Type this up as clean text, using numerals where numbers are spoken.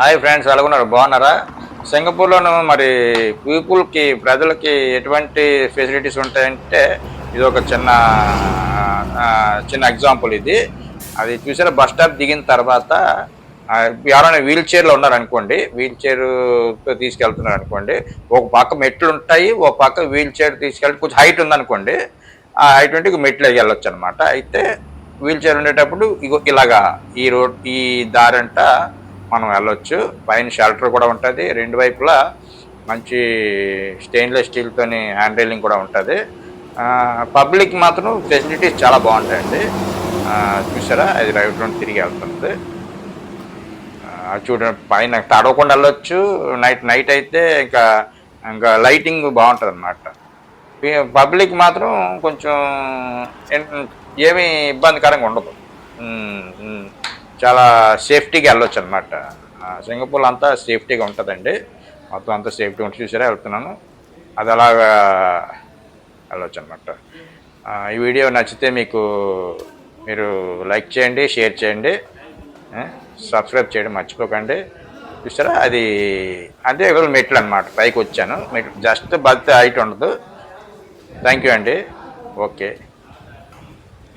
Hi friends, ఎలాగున్నారు? బాగున్నారా? సింగపూర్లోను మరి పీపుల్కి, ప్రజలకి ఎటువంటి ఫెసిలిటీస్ ఉంటాయంటే ఇది ఒక చిన్న ఎగ్జాంపుల్. ఇది అది చూసారా, బస్ స్టాప్ దిగిన తర్వాత ఎవరైనా వీల్ చైర్లో ఉన్నారనుకోండి, వీల్ చైర్తో తీసుకెళ్తున్నారు అనుకోండి, ఒక పక్క మెట్లు ఉంటాయి, ఒక పక్క వీల్ చైర్ తీసుకెళ్ళి కొంచెం హైట్ ఉందనుకోండి, ఆ హైట్ ఉంటే మెట్లు వెళ్ళొచ్చు అనమాట. అయితే వీల్ చైర్ ఉండేటప్పుడు ఇగో ఇలాగా ఈ దారంట మనం వెళ్ళొచ్చు. పైన షెల్టర్ కూడా ఉంటుంది, రెండు వైపులా మంచి స్టెయిన్లెస్ స్టీల్తోని హ్యాండ్ రైలింగ్ కూడా ఉంటుంది. పబ్లిక్ మాత్రం ఫెసిలిటీస్ చాలా బాగుంటాయండి. చూసారా, అది రైట్ రౌండ్ తిరిగి వెళ్తుంది. చూడండి, పైన తడవకుండా వెళ్ళొచ్చు. నైట్ అయితే ఇంకా లైటింగ్ బాగుంటుంది అన్నమాట. పబ్లిక్ మాత్రం కొంచెం ఏమీ ఇబ్బందికరంగా ఉండదు. చాలా సేఫ్టీగా వెళ్ళొచ్చు అనమాట. సింగపూర్ అంతా సేఫ్టీగా ఉంటుందండి. మొత్తం అంతా సేఫ్టీ ఉంటుంది. చూసారా, వెళ్తున్నాను, అది అలాగా వెళ్ళొచ్చు అనమాట. ఈ వీడియో నచ్చితే మీరు లైక్ చేయండి, షేర్ చేయండి, సబ్స్క్రైబ్ చేయడం మర్చిపోకండి. చూసారా, అది అంటే మెట్లు అనమాట. పైకి వచ్చాను, మెట్లు జస్ట్ బత్ హైట్ ఉండదు. థ్యాంక్ యూ అండి. ఓకే.